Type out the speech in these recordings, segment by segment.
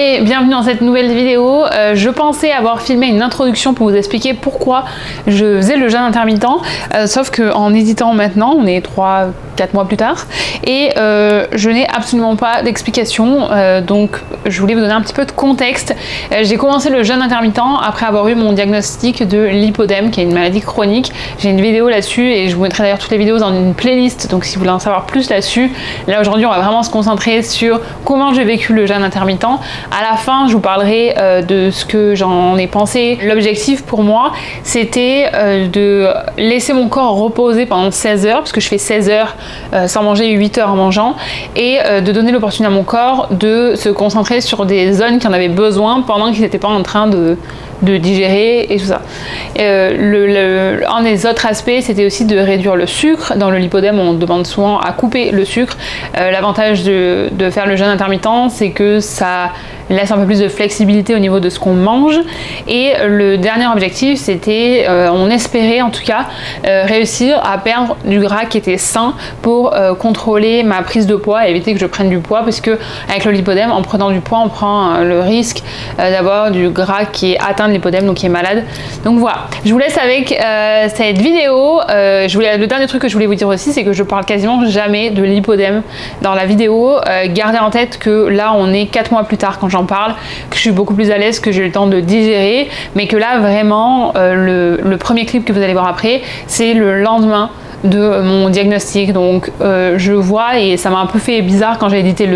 et bienvenue dans cette nouvelle vidéo. Je pensais avoir filmé une introduction pour vous expliquer pourquoi je faisais le jeûne intermittent, sauf qu'en hésitant maintenant, on est 3-4 mois plus tard, et je n'ai absolument pas d'explication, donc je voulais vous donner un petit peu de contexte. J'ai commencé le jeûne intermittent après avoir eu mon diagnostic de lipodème, qui est une maladie chronique. J'ai une vidéo là-dessus et je vous mettrai d'ailleurs toutes les vidéos dans une playlist, donc si vous voulez en savoir plus là-dessus. Là aujourd'hui on va vraiment se concentrer sur comment j'ai vécu le jeûne intermittent. À la fin je vous parlerai de ce que j'en ai pensé. L'objectif pour moi c'était de laisser mon corps reposer pendant 16 heures, parce que je fais 16 heures sans manger et 8 heures en mangeant, et de donner l'opportunité à mon corps de se concentrer sur des zones qui en avaient besoin pendant qu'ils n'étaient pas en train de digérer et tout ça. Un des autres aspects, c'était aussi de réduire le sucre. Dans le lipodème, on demande souvent à couper le sucre. L'avantage de faire le jeûne intermittent, c'est que ça laisse un peu plus de flexibilité au niveau de ce qu'on mange. Et le dernier objectif, c'était, on espérait en tout cas, réussir à perdre du gras qui était sain pour contrôler ma prise de poids et éviter que je prenne du poids, parce que avec le lipodème, en prenant du poids, on prend le risque d'avoir du gras qui est atteint de lipodème, donc qui est malade. Donc voilà, je vous laisse avec cette vidéo. Le dernier truc que je voulais vous dire aussi, c'est que je parle quasiment jamais de lipodème dans la vidéo. Gardez en tête que là, on est 4 mois plus tard quand j'en parle, que je suis beaucoup plus à l'aise, que j'ai eu le temps de digérer, mais que là, vraiment, le premier clip que vous allez voir après, c'est le lendemain de mon diagnostic. Donc je vois, et ça m'a un peu fait bizarre quand j'ai édité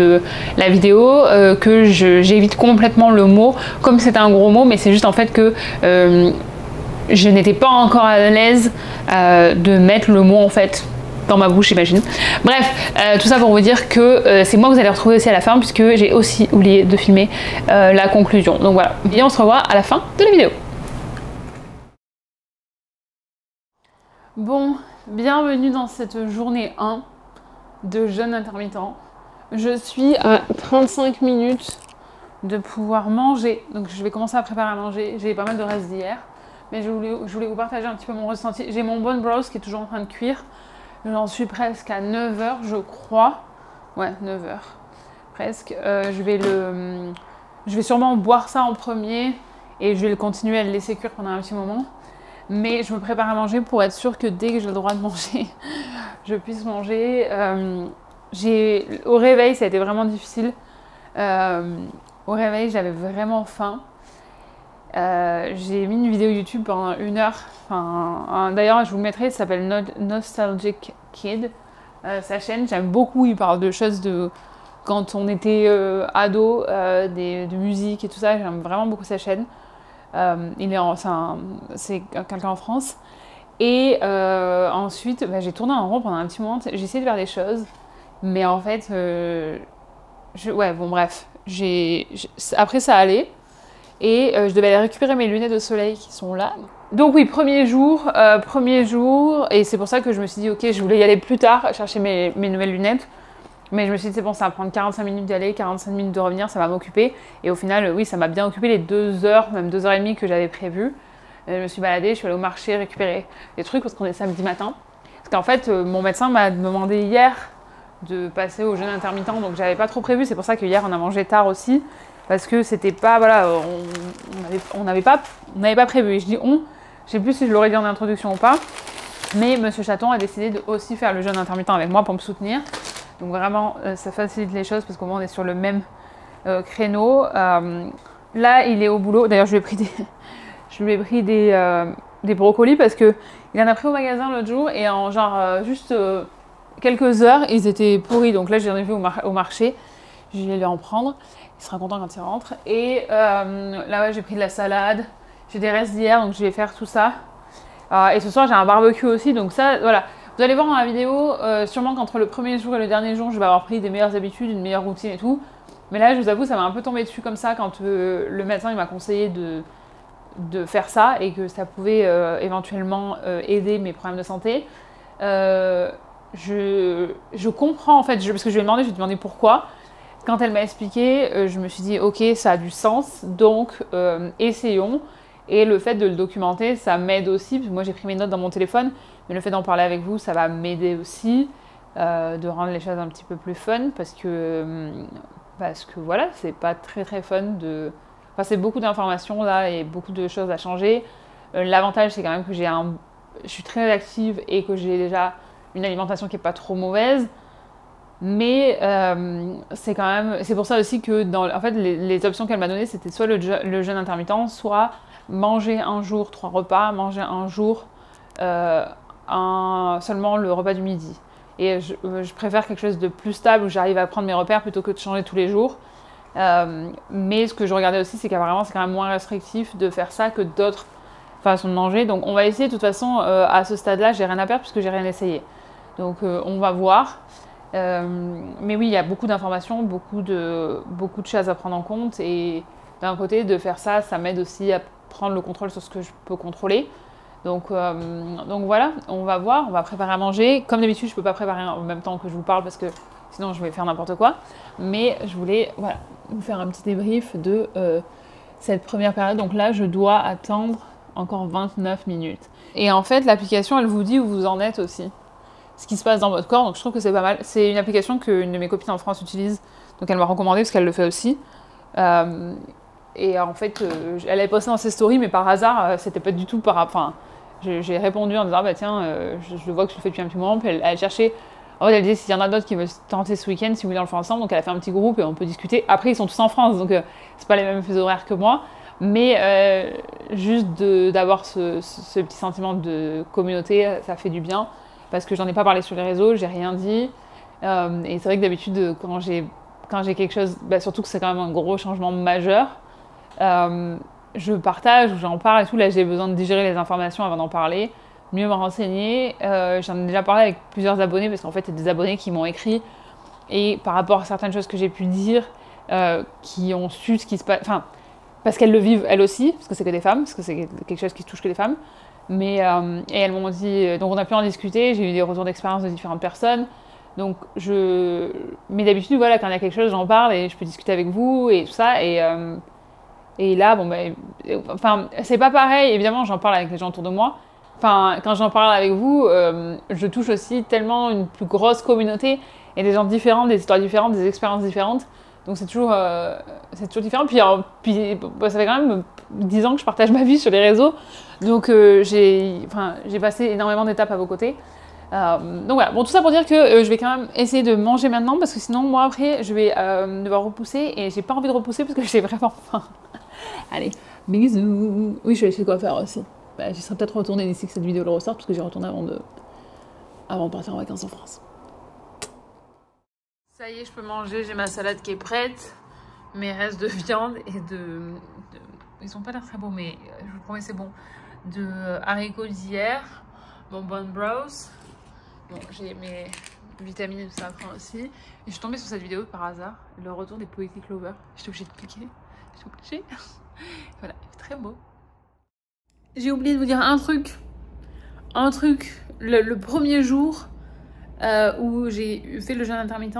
la vidéo, que j'évite complètement le mot comme c'était un gros mot, mais c'est juste en fait que je n'étais pas encore à l'aise de mettre le mot en fait dans ma bouche, j'imagine. Bref, tout ça pour vous dire que c'est moi que vous allez retrouver aussi à la fin, puisque j'ai aussi oublié de filmer la conclusion. Donc voilà, et on se revoit à la fin de la vidéo. Bon, bienvenue dans cette journée 1 de jeûne intermittent. Je suis à 35 minutes de pouvoir manger, donc je vais commencer à préparer à manger. J'ai pas mal de restes d'hier, mais je voulais vous partager un petit peu mon ressenti. J'ai mon bone broth qui est toujours en train de cuire. J'en suis presque à 9 h je crois. Ouais, 9 h presque. Je vais sûrement boire ça en premier et je vais le à le laisser cuire pendant un petit moment. Mais je me prépare à manger pour être sûre que dès que j'ai le droit de manger, je puisse manger. Au réveil, ça a été vraiment difficile. Au réveil, j'avais vraiment faim. J'ai mis une vidéo YouTube pendant 1 heure. D'ailleurs, je vous le mettrai, ça s'appelle Nostalgic Kid. Sa chaîne, j'aime beaucoup. Il parle de choses de quand on était ado, de musique et tout ça. J'aime vraiment beaucoup sa chaîne. C'est quelqu'un en France. Et ensuite, j'ai tourné en rond pendant un petit moment. J'ai essayé de faire des choses, mais en fait, bon bref. Après, ça allait. Et je devais aller récupérer mes lunettes de soleil qui sont là. Donc oui, premier jour, et c'est pour ça que je me suis dit, ok, je voulais y aller plus tard, chercher mes nouvelles lunettes. Mais je me suis dit, c'est bon, ça va prendre 45 minutes d'y aller, 45 minutes de revenir, ça va m'occuper. Et au final, oui, ça m'a bien occupé les 2 heures, même 2 h 30 que j'avais prévues. Je me suis baladée, je suis allée au marché récupérer des trucs parce qu'on est samedi matin. Parce qu'en fait, mon médecin m'a demandé hier de passer au jeûne intermittent, donc j'avais pas trop prévu. C'est pour ça que hier, on a mangé tard aussi. Parce que c'était pas, voilà, on n'avait pas prévu. Et je dis on, je sais plus si je l'aurais dit en introduction ou pas, mais Monsieur Chaton a décidé de aussi faire le jeûne intermittent avec moi pour me soutenir. Donc vraiment, ça facilite les choses parce qu'au moins on est sur le même créneau. Là, il est au boulot. D'ailleurs, je lui ai pris des brocolis parce que il en a pris au magasin l'autre jour et en genre juste quelques heures, ils étaient pourris. Donc là, j'en ai vu au marché. Je vais lui en prendre. Il sera content quand il rentre. Et là, ouais, j'ai pris de la salade. J'ai des restes d'hier, donc je vais faire tout ça. Et ce soir, j'ai un barbecue aussi. Donc ça, voilà. Vous allez voir dans la vidéo, sûrement qu'entre le premier jour et le dernier jour, je vais avoir pris des meilleures habitudes, une meilleure routine et tout. Mais là, je vous avoue, ça m'a un peu tombé dessus comme ça quand le médecin il m'a conseillé de faire ça et que ça pouvait éventuellement aider mes problèmes de santé. Je comprends en fait, parce que je lui ai demandé pourquoi. Quand elle m'a expliqué, je me suis dit ok, ça a du sens, donc essayons. Et le fait de le documenter, ça m'aide aussi, parce que moi j'ai pris mes notes dans mon téléphone, mais le fait d'en parler avec vous, ça va m'aider aussi, de rendre les choses un petit peu plus fun, parce que parce que voilà, c'est pas très fun de... Enfin, c'est beaucoup d'informations là et beaucoup de choses à changer. L'avantage, c'est quand même que je suis très active et que j'ai déjà une alimentation qui est pas trop mauvaise. Mais c'est quand même... C'est pour ça aussi que en fait, les options qu'elle m'a données, c'était soit le jeûne intermittent, soit manger un jour 3 repas, manger un jour seulement le repas du midi. Et je préfère quelque chose de plus stable où j'arrive à prendre mes repères plutôt que de changer tous les jours. Mais ce que je regardais aussi, c'est qu'apparemment, c'est quand même moins restrictif de faire ça que d'autres façons de manger. Donc on va essayer. De toute façon, à ce stade-là, j'ai rien à perdre puisque j'ai rien essayé. Donc on va voir. Mais oui, il y a beaucoup d'informations, beaucoup de choses à prendre en compte. Et d'un côté, de faire ça, ça m'aide aussi à prendre le contrôle sur ce que je peux contrôler. Donc voilà, on va voir, on va préparer à manger. Comme d'habitude, je ne peux pas préparer en même temps que je vous parle parce que sinon je vais faire n'importe quoi. Mais je voulais vous faire un petit débrief de cette première période. Donc là, je dois attendre encore 29 minutes. Et en fait, l'application, elle vous dit où vous en êtes aussi. Ce qui se passe dans votre corps, donc je trouve que c'est pas mal. C'est une application qu'une de mes copines en France utilise, donc elle m'a recommandé parce qu'elle le fait aussi. Et en fait, elle avait posté dans ses stories, mais par hasard, c'était pas du tout par... Enfin, j'ai répondu en disant, ah bah tiens, je vois que je le fais depuis un petit moment, puis elle cherchait... En fait, elle disait, s'il y en a d'autres qui veulent tenter ce week-end, si vous voulez, on le fait ensemble, donc elle a fait un petit groupe et on peut discuter. Après, ils sont tous en France, donc c'est pas les mêmes fuseaux horaires que moi, mais juste d'avoir ce petit sentiment de communauté, ça fait du bien. Parce que j'en ai pas parlé sur les réseaux, j'ai rien dit. Et c'est vrai que d'habitude, quand j'ai quelque chose, surtout que c'est quand même un gros changement majeur, je partage ou j'en parle et tout. Là, j'ai besoin de digérer les informations avant d'en parler, mieux me renseigner. J'en ai déjà parlé avec plusieurs abonnés, parce qu'en fait, il y a des abonnés qui m'ont écrit. Et par rapport à certaines choses que j'ai pu dire, qui ont su ce qui se passe... Enfin, parce qu'elles le vivent elles aussi, parce que c'est que des femmes, parce que c'est quelque chose qui touche que les femmes. Mais et elles m'ont dit, donc on a pu en discuter, j'ai eu des retours d'expérience de différentes personnes. Donc mais d'habitude voilà, quand il y a quelque chose, j'en parle et je peux discuter avec vous et tout ça. Et là, bon enfin c'est pas pareil. Évidemment, j'en parle avec les gens autour de moi. Enfin, quand j'en parle avec vous, je touche aussi tellement une plus grosse communauté et des gens différents, des histoires différentes, des expériences différentes. Donc c'est toujours différent. Puis ça fait quand même 10 ans que je partage ma vie sur les réseaux. Donc j'ai passé énormément d'étapes à vos côtés. Donc voilà, bon, tout ça pour dire que je vais quand même essayer de manger maintenant, parce que sinon moi après je vais devoir repousser et j'ai pas envie de repousser parce que j'ai vraiment faim. Allez, bisous. Oui, je vais essayer de quoi faire aussi. J'y serai peut-être retournée d'ici que cette vidéo le ressorte, parce que j'ai retourné avant de partir en vacances en France. Ça y est, je peux manger, j'ai ma salade qui est prête, mes restes de viande et ils sont pas l'air très beaux, mais je vous promets c'est bon. De haricots d'hier, mon Bon Bros. Bon, j'ai mes vitamines et tout ça après aussi. Et je suis tombée sur cette vidéo par hasard, le retour des Poetic Lovers. J'étais obligée de cliquer, j'étais obligée. Voilà, il fait très beau. J'ai oublié de vous dire un truc. Le premier jour où j'ai fait le jeûne intermittent,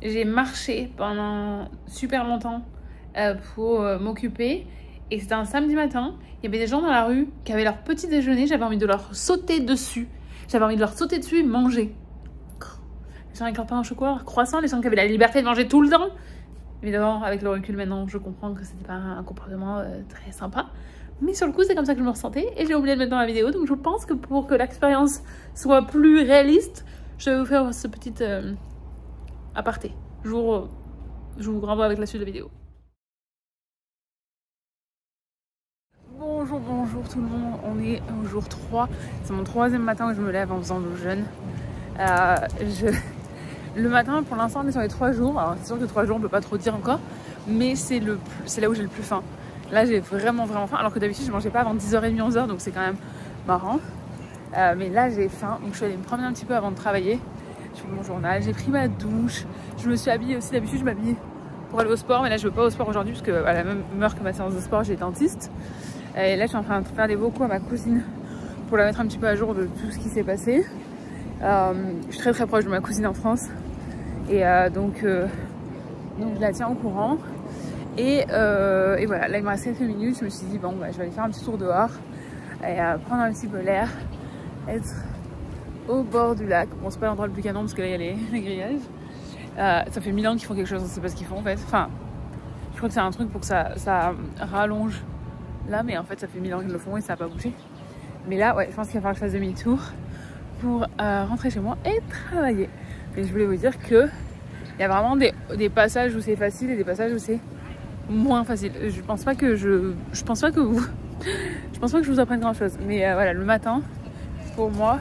j'ai marché pendant super longtemps pour m'occuper. Et c'était un samedi matin, il y avait des gens dans la rue qui avaient leur petit déjeuner, j'avais envie de leur sauter dessus. J'avais envie de leur sauter dessus et manger. Les gens avec leur pain au chocolat, leur croissant, les gens qui avaient la liberté de manger tout le temps. Évidemment, avec le recul maintenant, je comprends que c'était pas un comportement très sympa. Mais sur le coup, c'est comme ça que je me ressentais et j'ai oublié de mettre dans la vidéo. Donc je pense que pour que l'expérience soit plus réaliste, je vais vous faire ce petit aparté. Je vous renvoie avec la suite de la vidéo. Bonjour tout le monde, on est au jour 3, c'est mon 3e matin où je me lève en faisant le jeûne. Le matin, pour l'instant, on est sur les 3 jours, alors c'est sûr que 3 jours on peut pas trop dire encore, mais c'est là où j'ai le plus faim. Là j'ai vraiment faim, alors que d'habitude je mangeais pas avant 10h30, 11h, donc c'est quand même marrant. Mais là j'ai faim, donc je suis allée me promener un petit peu avant de travailler. Je fais mon journal, j'ai pris ma douche, je me suis habillée aussi, d'habitude je m'habille pour aller au sport, mais là je veux pas au sport aujourd'hui parce qu'à la même heure que ma séance de sport j'ai dentiste. Et là je suis en train de faire des vocaux à ma cousine pour la mettre un petit peu à jour de tout ce qui s'est passé. Je suis très proche de ma cousine en France et donc je la tiens au courant. Et voilà, là il me reste quelques minutes, je me suis dit bon je vais aller faire un petit tour dehors et prendre un petit peu l'air, être au bord du lac. Bon c'est pas l'endroit le plus canon parce que là il y a les grillages. Ça fait 1000 ans qu'ils font quelque chose, on sait pas ce qu'ils font en fait. Enfin, je crois que c'est un truc pour que ça rallonge là, mais en fait ça fait 1000 ans qu'ils le font et ça n'a pas bougé. Mais là, ouais, je pense qu'il va falloir que je fasse demi-tour pour rentrer chez moi et travailler. Et je voulais vous dire que il y a vraiment des passages où c'est facile et des passages où c'est moins facile. Je pense pas que je pense pas que je vous apprenne grand chose. Mais voilà, le matin, pour moi,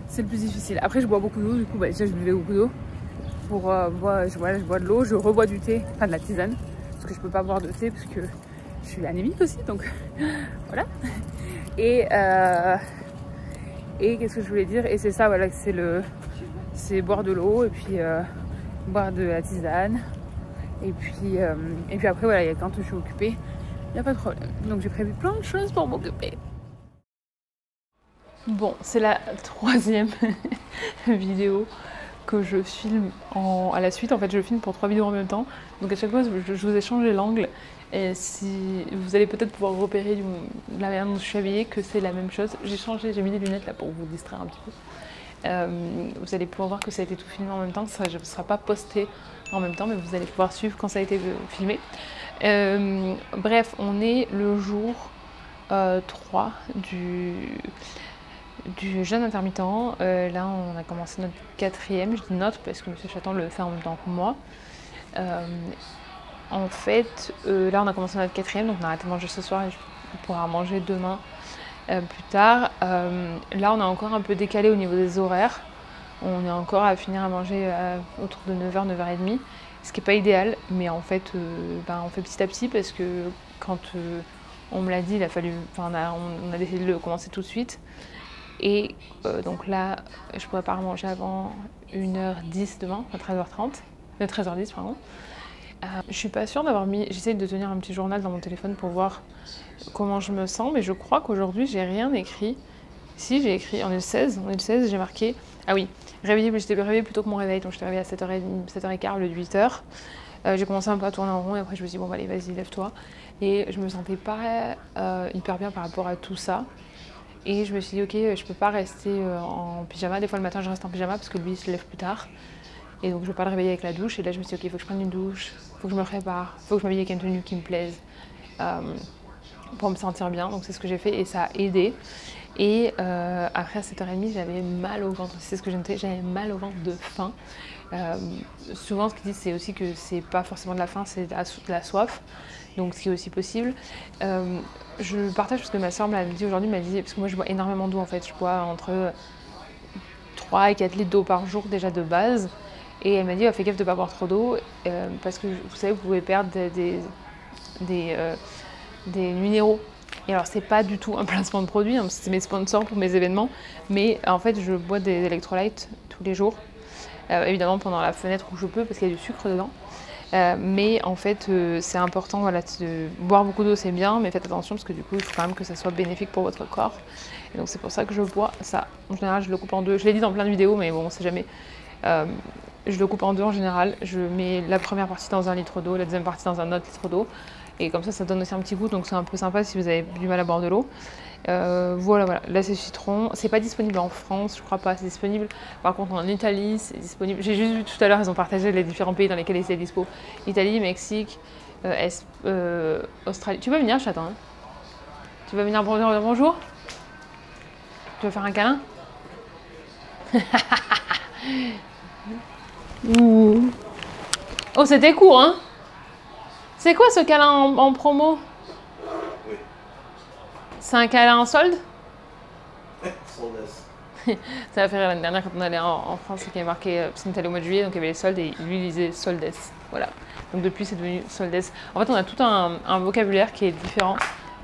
c'est le plus difficile. Après, je bois beaucoup d'eau, du coup, bah, déjà je buvais beaucoup d'eau. Pour je bois de l'eau, je rebois du thé, enfin de la tisane, parce que je peux pas boire de thé parce que je suis anémique aussi, donc voilà. Et qu'est-ce que je voulais dire? Et c'est ça, voilà, c'est boire de l'eau et puis boire de la tisane. Et puis après, voilà, quand je suis occupée, il n'y a pas de problème. Donc j'ai prévu plein de choses pour m'occuper. Bon, c'est la 3e vidéo que je filme à la suite. En fait, je filme pour 3 vidéos en même temps. Donc à chaque fois, je vous ai changé l'angle. Et si vous allez peut-être pouvoir repérer de la manière dont je suis habillée que c'est la même chose. J'ai mis des lunettes là pour vous distraire un petit peu. Vous allez pouvoir voir que ça a été tout filmé en même temps. Ça ne sera pas posté en même temps, mais vous allez pouvoir suivre quand ça a été filmé. Bref, on est le jour 3 du jeûne intermittent. Là, on a commencé notre 4e. Je dis notre parce que M. Chaton le fait en même temps que moi. En fait, là, on a commencé notre 4e, donc on a arrêté de manger ce soir et on pourra manger demain plus tard. Là, on a encore un peu décalé au niveau des horaires. On est encore à finir à manger autour de 9h, 9h30, ce qui n'est pas idéal, mais en fait, on fait petit à petit parce que quand on me l'a dit, il a fallu, on a décidé de le commencer tout de suite. Et donc là, je pourrais pas manger avant 1h10 demain, à 13h30, 13h10 pardon. Je suis pas sûre d'avoir mis, j'essaie de tenir un petit journal dans mon téléphone pour voir comment je me sens, mais je crois qu'aujourd'hui j'ai rien écrit. Si, j'ai écrit, on est le 16, j'ai marqué, ah oui, j'étais réveillée plutôt que mon réveil, donc j'étais réveillée à 7h30, 7h15 au lieu de 8h. J'ai commencé un peu à tourner en rond et après je me suis dit bon allez vas-y lève-toi. Et je me sentais pas hyper bien par rapport à tout ça. Et je me suis dit ok, je peux pas rester en pyjama. Des fois le matin je reste en pyjama parce que lui il se lève plus tard. Et donc je veux pas le réveiller avec la douche. Et là je me suis dit ok, il faut que je prenne une douche, il faut que je me prépare, il faut que je m'habille avec une tenue qui me plaise pour me sentir bien. Donc c'est ce que j'ai fait et ça a aidé. Et après à 7h30 j'avais mal au ventre. C'est ce que j'ai noté, j'avais mal au ventre de faim. Souvent ce qu'ils disent c'est aussi que c'est pas forcément de la faim, c'est de la soif. Donc ce qui est aussi possible. Je partage parce que ma soeur m'a dit aujourd'hui, parce que moi je bois énormément d'eau en fait, je bois entre 3 et 4 litres d'eau par jour déjà de base. Et elle m'a dit fais gaffe de ne pas boire trop d'eau parce que vous savez vous pouvez perdre des minéraux. Et alors c'est pas du tout un placement de produit, hein, c'est mes sponsors pour mes événements, mais en fait je bois des électrolytes tous les jours, évidemment pendant la fenêtre où je peux parce qu'il y a du sucre dedans. Mais en fait c'est important, voilà, de boire beaucoup d'eau c'est bien, mais faites attention parce que du coup il faut quand même que ça soit bénéfique pour votre corps. Et donc c'est pour ça que je bois ça. En général je le coupe en deux, je l'ai dit dans plein de vidéos mais bon on sait jamais. Je le coupe en deux en général, je mets la première partie dans 1 litre d'eau, la deuxième partie dans un autre litre d'eau. Et comme ça donne aussi un petit goût, donc c'est un peu sympa si vous avez du mal à boire de l'eau. Voilà, là c'est citron. C'est pas disponible en France, je crois pas, c'est disponible. Par contre en Italie, c'est disponible. J'ai juste vu tout à l'heure, ils ont partagé les différents pays dans lesquels c'est dispo. Italie, Mexique, Australie. Tu veux venir, chaton, hein? Tu veux venir dire bonjour? Tu veux faire un câlin? Oh, c'était court, hein? C'est quoi ce câlin en promo? Oui. C'est un câlin en solde? Soldes. Ça m'a fait rire l'année dernière quand on allait en France, c'est qu'il y avait marqué, parce qu'on était allé au mois de juillet, donc il y avait les soldes et lui il disait soldes. Voilà. Donc depuis c'est devenu soldes. En fait on a tout un vocabulaire qui est différent,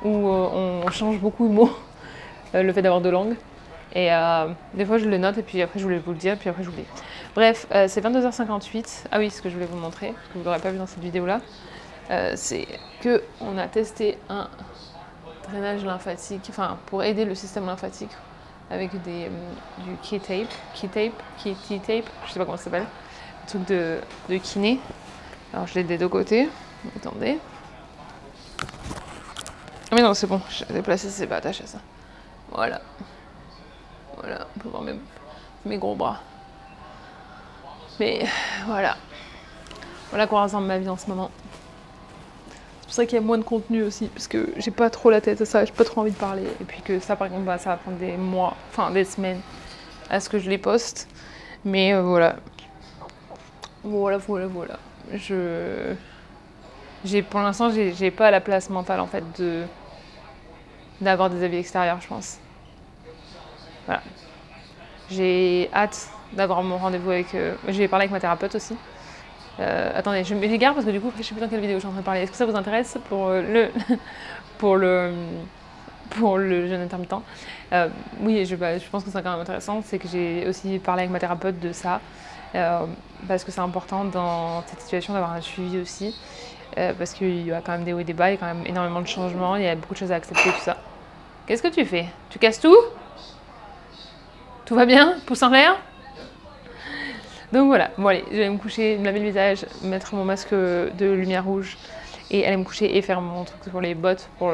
où on change beaucoup de mots, le fait d'avoir deux langues. Et des fois je le note et puis après je voulais vous le dire, puis après j'oublie. Bref, c'est 22h58. Ah oui, ce que je voulais vous montrer, parce que vous ne l'aurez pas vu dans cette vidéo là. C'est qu'on a testé un drainage lymphatique, enfin pour aider le système lymphatique avec du Key-tape, je sais pas comment ça s'appelle, un truc de kiné. Alors je l'ai des deux côtés, attendez. Ah mais non c'est bon, j'ai déplacé, c'est pas attaché à ça. Voilà. Voilà, on peut voir mes gros bras. Mais voilà, Voilà quoi ressemble ma vie en ce moment. C'est pour ça qu'il y a moins de contenu aussi, parce que j'ai pas trop la tête à ça, j'ai pas trop envie de parler. Et puis que ça, par exemple, bah, ça va prendre des mois, enfin des semaines à ce que je les poste. Mais voilà. Voilà. Pour l'instant, j'ai pas la place mentale en fait d'avoir des avis extérieurs, je pense. Voilà. J'ai hâte d'avoir mon rendez-vous avec. Je vais parler avec ma thérapeute aussi. Attendez, je m'égare parce que du coup, je sais plus dans quelle vidéo je suis en train de parler. Est-ce que ça vous intéresse pour pour le jeûne intermittent? Oui, je pense que c'est quand même intéressant. C'est que j'ai aussi parlé avec ma thérapeute de ça. Parce que c'est important dans cette situation d'avoir un suivi aussi. Parce qu'il y a quand même des hauts et des bas, il y a quand même énormément de changements, il y a beaucoup de choses à accepter, tout ça. Qu'est-ce que tu fais? Tu casses tout? Tout va bien? Pouce en l'air? Donc voilà, bon allez, je vais me coucher, me laver le visage, mettre mon masque de lumière rouge et aller me coucher et faire mon truc pour les bottes, pour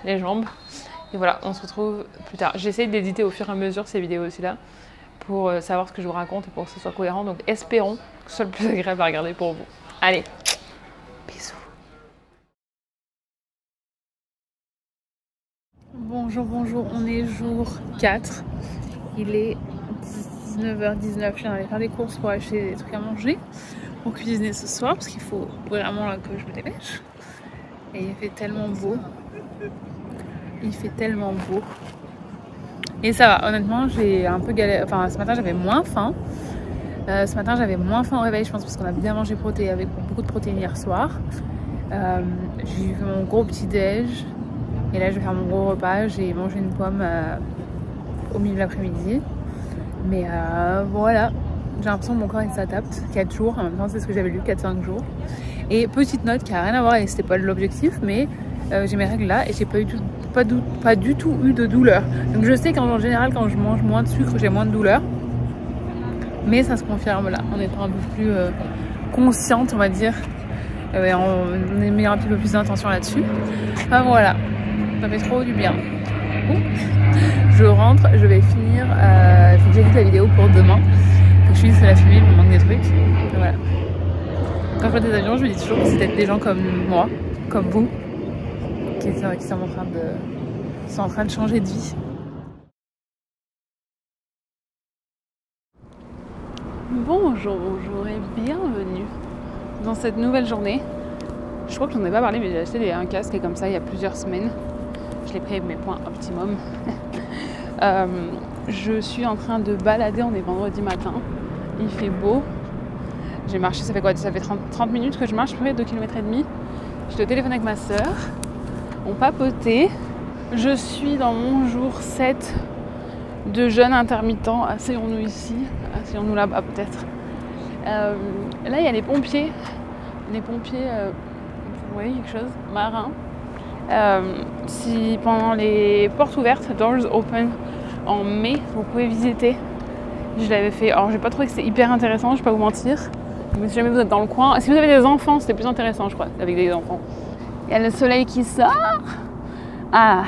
les jambes. Et voilà, on se retrouve plus tard. J'essaie d'éditer au fur et à mesure ces vidéos aussi là pour savoir ce que je vous raconte et pour que ce soit cohérent. Donc espérons que ce soit le plus agréable à regarder pour vous. Allez, bisous. Bonjour, on est jour 4. Il est 19h19, je viens d'aller faire des courses pour acheter des trucs à manger pour cuisiner ce soir parce qu'il faut vraiment là que je me dépêche. Et il fait tellement beau. Et ça va, honnêtement, j'ai un peu galéré. Enfin, ce matin j'avais moins faim. Au réveil, je pense, parce qu'on a bien mangé avec beaucoup de protéines hier soir. J'ai fait mon gros petit déj. Et là, je vais faire mon gros repas. J'ai mangé une pomme au milieu de l'après-midi. Mais voilà, j'ai l'impression que mon corps il s'adapte. 4 jours, en même temps, c'est ce que j'avais lu, 4-5 jours. Et petite note qui n'a rien à voir, et c'était pas l'objectif, mais j'ai mes règles là et j'ai pas du tout eu de douleur. Donc je sais qu'en général, quand je mange moins de sucre, j'ai moins de douleur. Mais ça se confirme là, en étant un peu plus consciente, on va dire. On est mis un petit peu plus d'intention là-dessus. Enfin voilà, ça fait trop du bien. Je rentre, je vais finir. Il faut que j'édite la vidéo pour demain. Il faut que je finisse de la filmer, il me manque des trucs. Et voilà. Quand je vois des avions, je me dis toujours que c'est peut-être des gens comme moi, comme vous, qui sont en train de changer de vie. Bonjour et bienvenue dans cette nouvelle journée. Je crois que j'en ai pas parlé, mais j'ai acheté un casque et comme ça il y a plusieurs semaines. Je l'ai pris avec mes points optimum. Je suis en train de balader, on est vendredi matin. Il fait beau. J'ai marché, ça fait quoi? Ça fait 30 minutes que je marche, près de 2,5 km. J'étais au téléphone avec ma soeur. On papotait. Je suis dans mon jour 7 de jeûne intermittent. Asseyons-nous ici. Asseyons-nous là-bas peut-être. Là, il y a les pompiers. Les pompiers, vous voyez quelque chose? Marins. Si pendant les portes ouvertes, doors open, en mai, vous pouvez visiter. Je l'avais fait. Alors, j'ai pas trouvé que c'était hyper intéressant, je vais pas vous mentir. Mais si jamais vous êtes dans le coin, si vous avez des enfants, c'était plus intéressant, je crois, avec des enfants. Il y a le soleil qui sort. Ah,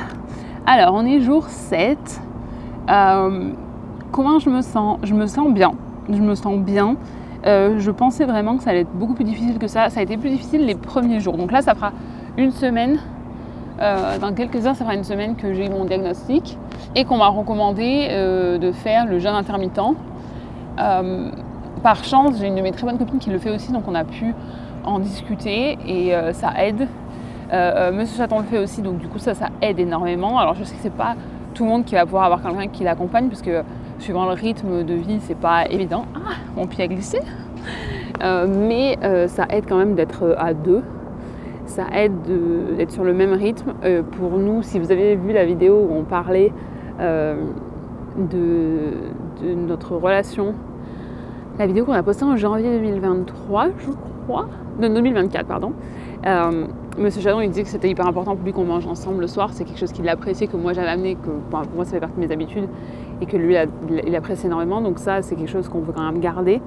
alors on est jour 7. Comment je me sens? Je me sens bien. Je pensais vraiment que ça allait être beaucoup plus difficile que ça. Ça a été plus difficile les premiers jours. Donc là, ça fera une semaine. Dans quelques heures, ça fera une semaine que j'ai eu mon diagnostic et qu'on m'a recommandé de faire le jeûne intermittent. Par chance, j'ai une de mes très bonnes copines qui le fait aussi, donc on a pu en discuter et ça aide. Monsieur Chaton le fait aussi, donc du coup ça aide énormément. Alors je sais que c'est pas tout le monde qui va pouvoir avoir quelqu'un qui l'accompagne, parce que suivant le rythme de vie, c'est pas évident. Ah, mon pied a glissé. Mais ça aide quand même d'être à deux. Ça aide d'être sur le même rythme. Pour nous, si vous avez vu la vidéo où on parlait de notre relation, la vidéo qu'on a postée en janvier 2023, je crois, de 2024, pardon. Monsieur Chadon, il disait que c'était hyper important pour lui qu'on mange ensemble le soir. C'est quelque chose qu'il appréciait, que moi j'avais amené, que pour moi ça fait partie de mes habitudes et que lui il apprécie énormément. Donc ça, c'est quelque chose qu'on veut quand même garder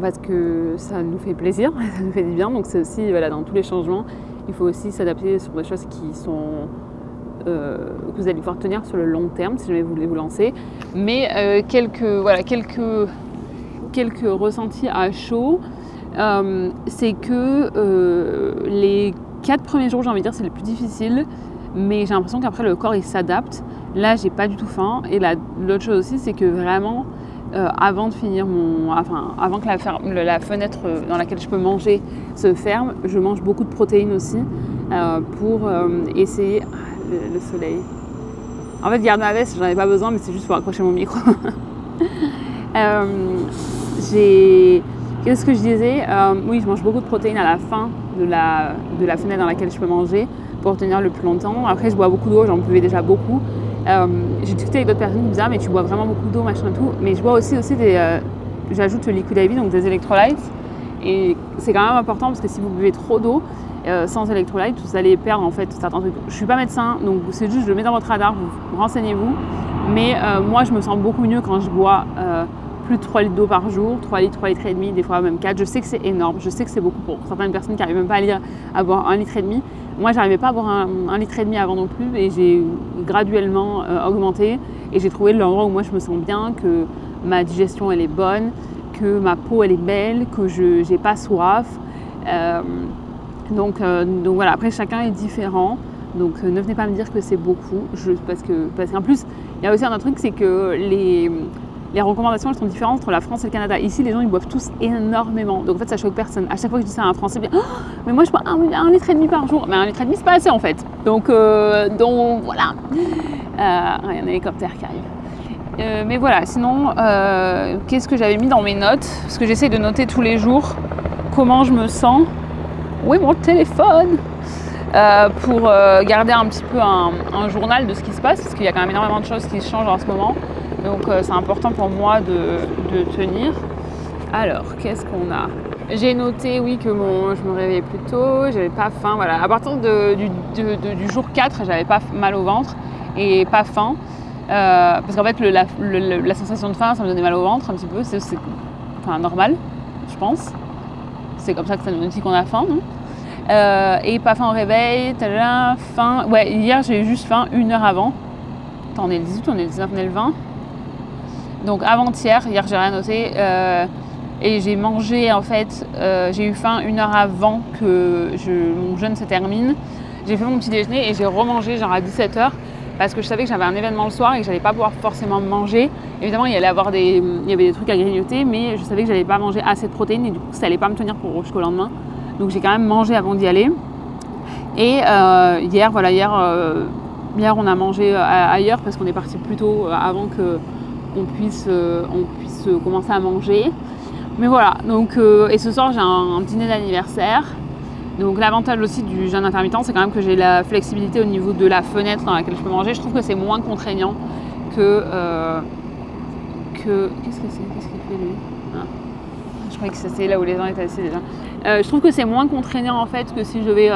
parce que ça nous fait plaisir, ça nous fait du bien. Donc c'est aussi, voilà, dans tous les changements, il faut aussi s'adapter sur des choses qui sont que vous allez pouvoir tenir sur le long terme si jamais vous voulez vous lancer. Mais quelques ressentis à chaud. c'est que les 4 premiers jours, j'ai envie de dire, c'est le plus difficile, mais j'ai l'impression qu'après le corps il s'adapte. Là, j'ai pas du tout faim. Et l'autre chose aussi, c'est que vraiment, avant de finir avant que la fenêtre dans laquelle je peux manger se ferme, je mange beaucoup de protéines aussi pour essayer le soleil. En fait, garde ma veste, j'en avais pas besoin, mais c'est juste pour accrocher mon micro. Qu'est-ce que je disais? Oui, je mange beaucoup de protéines à la fin de la fenêtre dans laquelle je peux manger pour tenir le plus longtemps. Après, je bois beaucoup d'eau, j'en buvais déjà beaucoup. J'ai discuté avec d'autres personnes qui me disaient mais tu bois vraiment beaucoup d'eau, machin et tout. Mais je bois aussi j'ajoute le liquid IV, donc des électrolytes. Et c'est quand même important parce que si vous buvez trop d'eau sans électrolytes, vous allez perdre en fait certains trucs. Je suis pas médecin, donc c'est juste je le mets dans votre radar, vous renseignez-vous. Mais moi, je me sens beaucoup mieux quand je bois plus de 3 litres d'eau par jour, 3 litres et demi, des fois même 4. Je sais que c'est énorme, je sais que c'est beaucoup pour certaines personnes qui n'arrivent même pas à boire 1 litre et demi. Moi, j'arrivais pas à boire 1 litre et demi avant non plus et j'ai graduellement augmenté et j'ai trouvé l'endroit où moi je me sens bien, que ma digestion elle est bonne, que ma peau elle est belle, que je n'ai pas soif. Donc voilà, après chacun est différent. Donc ne venez pas me dire que c'est beaucoup, parce qu'en plus, il y a aussi un autre truc, c'est que les recommandations elles sont différentes entre la France et le Canada. Ici, les gens ils boivent tous énormément, donc en fait ça choque personne. À chaque fois que je dis ça à un Français, oh, mais moi je bois 1 litre et demi par jour. Mais 1 litre et demi c'est pas assez en fait. Donc voilà. Il y a un hélicoptère qui arrive. Mais voilà, sinon, qu'est-ce que j'avais mis dans mes notes? Parce que j'essaie de noter tous les jours comment je me sens. Où est mon téléphone? Pour garder un petit peu un journal de ce qui se passe, parce qu'il y a quand même énormément de choses qui se changent en ce moment. Donc c'est important pour moi de tenir. Alors, qu'est-ce qu'on a? J'ai noté, oui, que je me réveillais plus tôt, j'avais pas faim. Voilà. À partir du jour 4, j'avais pas mal au ventre et pas faim. Parce qu'en fait, la sensation de faim, ça me donnait mal au ventre un petit peu. C'est normal, je pense. C'est comme ça que ça nous dit qu'on a faim, non? Et pas faim au réveil, faim. Ouais, hier j'ai eu juste faim 1 heure avant. Attends, on est le 18, on est le 19, on est le 20. Donc avant-hier, hier j'ai rien noté. Et j'ai mangé en fait, j'ai eu faim 1 heure avant que mon jeûne se termine. J'ai fait mon petit déjeuner et j'ai remangé genre à 17h parce que je savais que j'avais un événement le soir et que j'allais pas pouvoir forcément manger. Évidemment, il y avait des trucs à grignoter, mais je savais que j'allais pas manger assez de protéines et du coup ça allait pas me tenir jusqu'au lendemain. Donc j'ai quand même mangé avant d'y aller. Et hier on a mangé ailleurs parce qu'on est parti plus tôt avant qu'on puisse commencer à manger. Mais voilà, donc et ce soir j'ai un dîner d'anniversaire. Donc l'avantage aussi du jeûne intermittent, c'est quand même que j'ai la flexibilité au niveau de la fenêtre dans laquelle je peux manger. Je trouve que c'est moins contraignant que qu'est-ce que c'est? Qu'est-ce qu'il fait lui? Je croyais que c'était là où les gens étaient assis déjà. Je trouve que c'est moins contraignant en fait que si je vais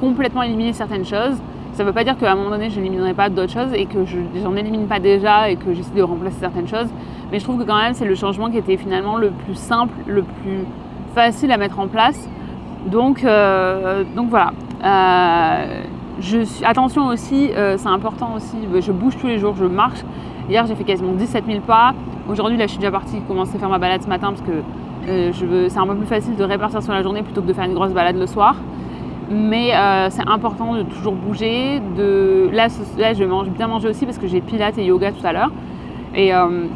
complètement éliminer certaines choses. Ça ne veut pas dire qu'à un moment donné je n'éliminerai pas d'autres choses et que j'en élimine pas déjà et que j'essaie de remplacer certaines choses. Mais je trouve que quand même c'est le changement qui était finalement le plus simple, le plus facile à mettre en place. Donc voilà. Attention aussi, c'est important aussi, je bouge tous les jours, je marche. Hier j'ai fait quasiment 17 000 pas. Aujourd'hui là je suis déjà partie commencer à faire ma balade ce matin parce que c'est un peu plus facile de répartir sur la journée plutôt que de faire une grosse balade le soir. Mais c'est important de toujours bouger. Là je vais bien manger aussi parce que j'ai pilates et yoga tout à l'heure. Et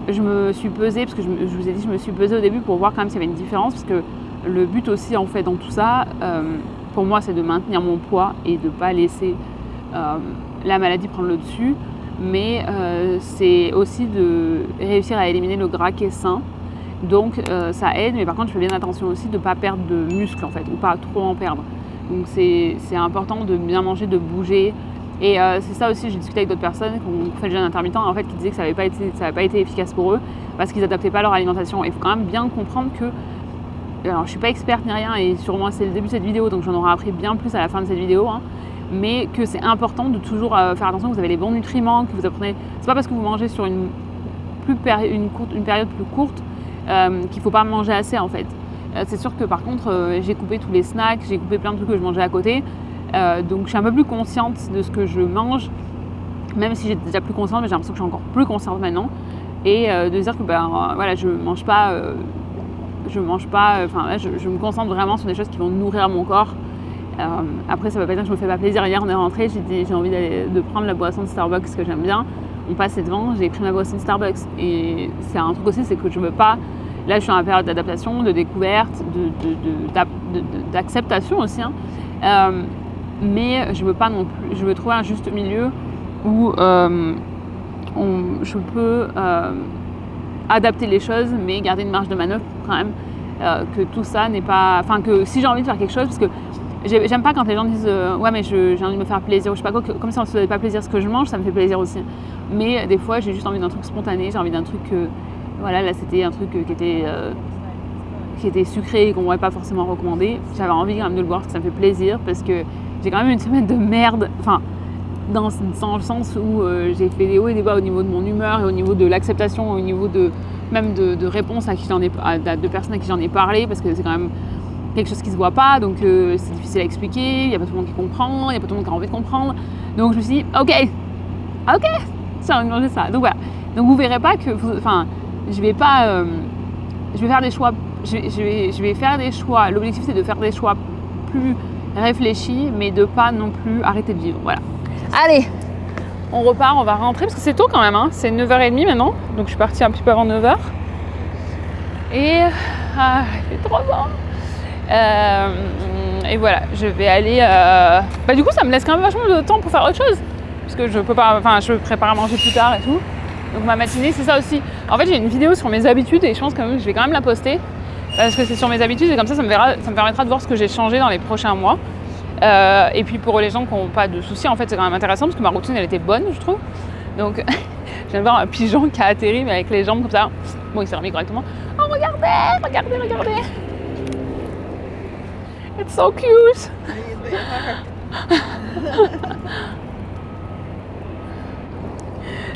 je me suis pesée, parce que je vous ai dit, je me suis pesée au début pour voir quand même s'il y avait une différence. Parce que le but aussi en fait dans tout ça, pour moi c'est de maintenir mon poids et de ne pas laisser la maladie prendre le dessus. Mais c'est aussi de réussir à éliminer le gras qui est sain. Donc ça aide, mais par contre je fais bien attention aussi de ne pas perdre de muscle en fait, ou pas trop en perdre. Donc c'est important de bien manger, de bouger. Et c'est ça aussi, j'ai discuté avec d'autres personnes qui ont fait le jeûne intermittent en fait, qui disaient que ça n'avait pas été efficace pour eux parce qu'ils n'adaptaient pas leur alimentation. Et il faut quand même bien comprendre que, alors je ne suis pas experte ni rien et sûrement c'est le début de cette vidéo donc j'en aurai appris bien plus à la fin de cette vidéo, hein, mais que c'est important de toujours faire attention que vous avez les bons nutriments, que vous apprenez. C'est pas parce que vous mangez sur une période plus courte qu'il ne faut pas manger assez en fait. C'est sûr que par contre j'ai coupé tous les snacks, j'ai coupé plein de trucs que je mangeais à côté, donc je suis un peu plus consciente de ce que je mange, même si j'étais déjà plus consciente, mais j'ai l'impression que je suis encore plus consciente maintenant, et de dire que voilà, je mange pas je mange pas, enfin là je me concentre vraiment sur des choses qui vont nourrir mon corps. Après ça veut pas dire que je me fais pas plaisir. Hier on est rentré, j'ai dit j'ai envie de prendre la boisson de Starbucks que j'aime bien. On passait devant, j'ai pris ma boisson de Starbucks et c'est un truc aussi, c'est que je veux pas, là je suis en période d'adaptation, de découverte, d'acceptation aussi, hein. Mais je veux pas non plus, je veux trouver un juste milieu où je peux adapter les choses mais garder une marge de manœuvre quand même, que tout ça n'est pas, enfin que si j'ai envie de faire quelque chose, parce que j'aime pas quand les gens disent ouais mais j'ai envie de me faire plaisir ou je sais pas quoi, comme ça on se fait pas plaisir ce que je mange, ça me fait plaisir aussi, mais des fois j'ai juste envie d'un truc spontané, j'ai envie d'un truc voilà, là c'était un truc qui était sucré et qu'on m'aurait pas forcément recommandé, j'avais envie quand même de le boire parce que ça me fait plaisir, parce que j'ai quand même une semaine de merde, enfin dans le sens où j'ai fait des hauts et des bas au niveau de mon humeur et au niveau de l'acceptation, au niveau même de réponses à de personnes à qui j'en ai parlé, parce que c'est quand même quelque chose qui se voit pas, donc c'est difficile à expliquer, il n'y a pas tout le monde qui comprend, il n'y a pas tout le monde qui a envie de comprendre, donc je me suis dit ok, j'ai envie de manger ça, donc voilà, donc vous verrez pas que, enfin je vais pas, je vais faire des choix, je vais faire des choix, l'objectif c'est de faire des choix plus réfléchis, mais de pas non plus arrêter de vivre, voilà. Allez, on repart, on va rentrer, parce que c'est tôt quand même, hein. C'est 9h30 maintenant, donc je suis partie un petit peu avant 9h. Et il fait trop bon. Et voilà, je vais aller... Bah, du coup, ça me laisse quand même vachement de temps pour faire autre chose, parce que je peux pas... Enfin, je prépare à manger plus tard et tout. Donc ma matinée, c'est ça aussi. En fait, j'ai une vidéo sur mes habitudes et je pense que je vais quand même la poster, parce que c'est sur mes habitudes et comme ça me permettra de voir ce que j'ai changé dans les prochains mois. Et puis pour les gens qui n'ont pas de soucis, en fait c'est quand même intéressant parce que ma routine elle était bonne, je trouve. Donc je viens de voir un pigeon qui a atterri mais avec les jambes comme ça. Bon, il s'est remis correctement. Oh regardez. It's so cute.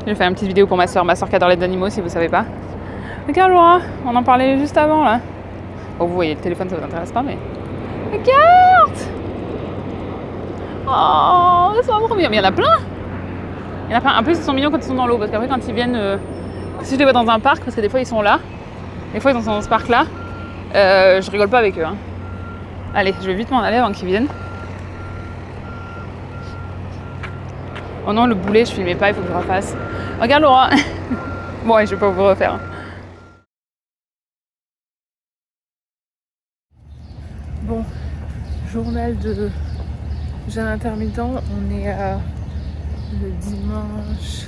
Je vais faire une petite vidéo pour ma soeur qui adore les animaux, si vous savez pas. Regarde Laura, on en parlait juste avant là. Bon, vous voyez le téléphone, ça vous intéresse pas, mais regarde. Oh, ils sont trop mignons. Mais il y en a plein. En plus, ils sont mignons quand ils sont dans l'eau. Parce qu'après, quand ils viennent... si je les vois dans un parc, parce que des fois, ils sont là. Des fois, ils sont dans ce parc-là. Je rigole pas avec eux. Hein. Allez, je vais vite m'en aller avant qu'ils viennent. Oh non, le boulet, je filmais pas. Il faut que je refasse. Regarde Laura. Bon, ouais, je vais pas vous refaire. Bon, journal de... jeûne intermittent, on est le dimanche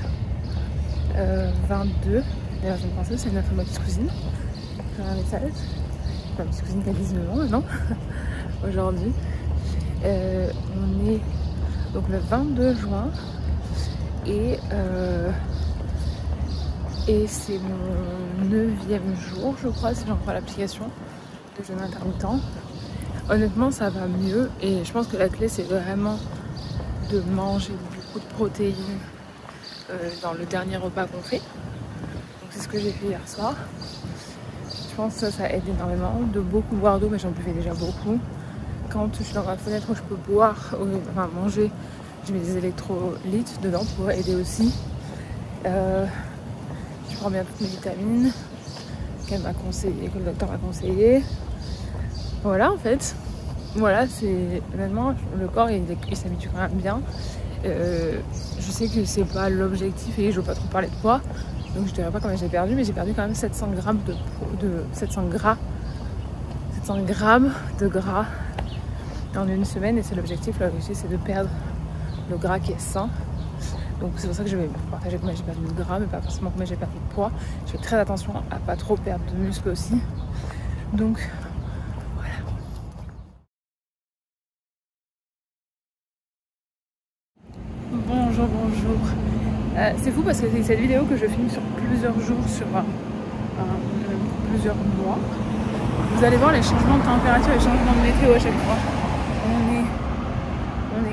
22. D'ailleurs, je me pensais, c'est ma petite cousine. J'ai un message. Ma petite cousine qui a 19 ans maintenant, aujourd'hui. On est donc le 22 juin et c'est mon 9e jour, je crois, si j'en crois l'application de jeûne intermittent. Honnêtement, ça va mieux et je pense que la clé, c'est vraiment de manger beaucoup de protéines dans le dernier repas qu'on fait. Donc c'est ce que j'ai fait hier soir. Je pense que ça aide énormément. De beaucoup boire d'eau, mais j'en buvais déjà beaucoup. Quand je suis dans ma fenêtre où je peux boire, enfin manger, je mets des électrolytes dedans pour aider aussi. Je prends bien toutes mes vitamines qu'elle m'a conseillé, que le docteur m'a conseillé. Voilà en fait, voilà, c'est honnêtement le corps il s'habitue quand même bien. Je sais que c'est pas l'objectif et je veux pas trop parler de poids, donc je dirais pas combien j'ai perdu, mais j'ai perdu quand même 700 grammes de gras en une semaine et c'est l'objectif. L'objectif c'est de perdre le gras qui est sain. Donc c'est pour ça que je vais partager combien j'ai perdu de gras, mais pas forcément combien j'ai perdu de poids. Je fais très attention à pas trop perdre de muscle aussi. Donc bonjour. C'est fou parce que c'est cette vidéo que je filme sur plusieurs jours, sur plusieurs mois. Vous allez voir les changements de température, les changements de météo à chaque fois.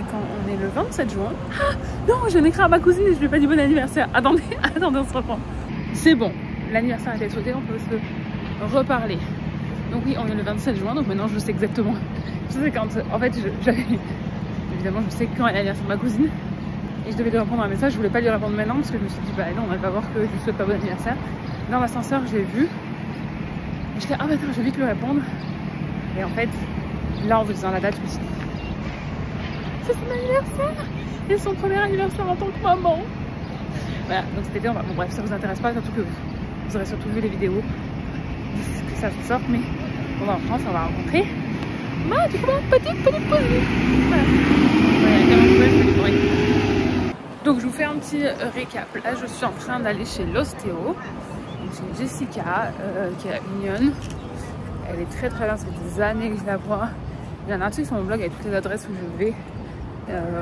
On est le 27 juin. Ah non, je viens d'écrire à ma cousine et je lui ai pas dit bon anniversaire. Attendez, on se reprend. C'est bon, l'anniversaire a été souhaité, on peut se reparler. Donc oui, on est le 27 juin, donc maintenant je sais exactement. Je sais quand, en fait, évidemment, je sais quand est l'anniversaire de ma cousine. Et je devais lui répondre un message, je voulais pas lui répondre maintenant parce que je me suis dit bah non, on va pas voir que je lui souhaite pas bon anniversaire. Dans l'ascenseur, j'ai vu Et je fais ah mais attends, je vais vite lui répondre. Et en fait, là en vous disant la date, je me suis dit c'est son anniversaire et son premier anniversaire en tant que maman. Voilà, donc c'était bien. Bon bref, ça vous intéresse pas, surtout que vous aurez surtout vu les vidéos que ça se sort, mais on va en France, on va rencontrer du coup petite pause. Voilà. Voilà, donc je vous fais un petit récap. Là je suis en train d'aller chez l'ostéo. C'est Jessica qui est à Union. Elle est très bien, ça fait des années que je la vois. Il y a un article sur mon blog avec toutes les adresses où je vais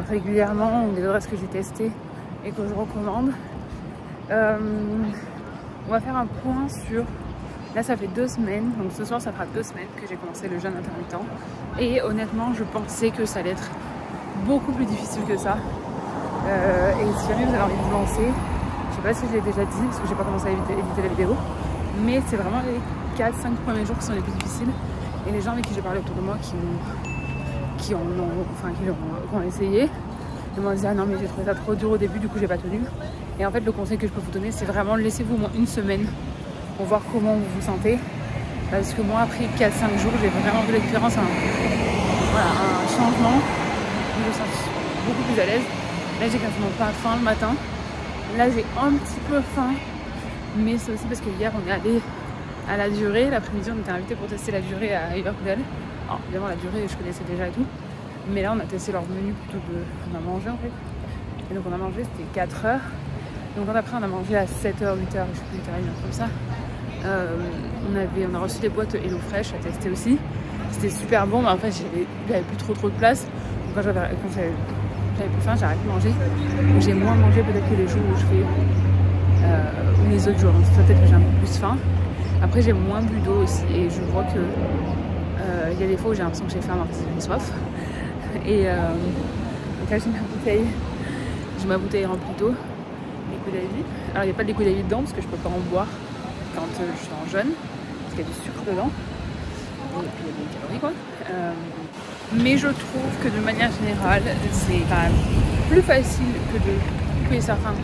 régulièrement, ou les adresses que j'ai testées et que je recommande. On va faire un point sur... Là ça fait 2 semaines, donc ce soir ça fera 2 semaines que j'ai commencé le jeûne intermittent. Et honnêtement je pensais que ça allait être beaucoup plus difficile que ça. Et si jamais vous avez envie de vous lancer, je sais pas si je l'ai déjà dit parce que j'ai pas commencé à éditer la vidéo, mais c'est vraiment les 4-5 premiers jours qui sont les plus difficiles. Et les gens avec qui j'ai parlé autour de moi qui ont essayé, ils m'ont dit ah non mais j'ai trouvé ça trop dur au début, du coup j'ai pas tenu. Et en fait le conseil que je peux vous donner c'est vraiment laissez-vous au moins 1 semaine pour voir comment vous vous sentez. Parce que moi après 4-5 jours j'ai vraiment vu l'expérience, un changement. Je me sens beaucoup plus à l'aise. Là j'ai quasiment pas faim le matin. Là j'ai un petit peu faim. Mais c'est aussi parce que hier on est allé à la durée. L'après-midi on était invité pour tester la durée à Riverdale. Alors évidemment la durée je connaissais déjà et tout. Mais là on a testé leur menu plutôt de... On a mangé en fait. Et donc on a mangé, c'était 4 heures. Donc après on a mangé à 7h, 8h, je sais plus, 8h, comme ça. On a reçu des boîtes Hello Fresh à tester aussi. C'était super bon, mais en fait j'avais plus trop de place. Donc quand j'avais plus faim, j'ai arrêté de manger. J'ai moins mangé peut-être que les jours où je fais ou les autres jours. Donc peut-être que j'ai un peu plus faim. Après j'ai moins bu d'eau aussi et je vois que il y a des fois où j'ai l'impression que j'ai faim alors que j'ai soif. Et donc là j'ai ma bouteille remplie d'eau. Alors il n'y a pas de liquide dedans parce que je peux pas en boire quand je suis en jeûne parce qu'il y a du sucre dedans et puis il y a des calories quoi. Mais je trouve que de manière générale c'est quand même plus facile que de couper certains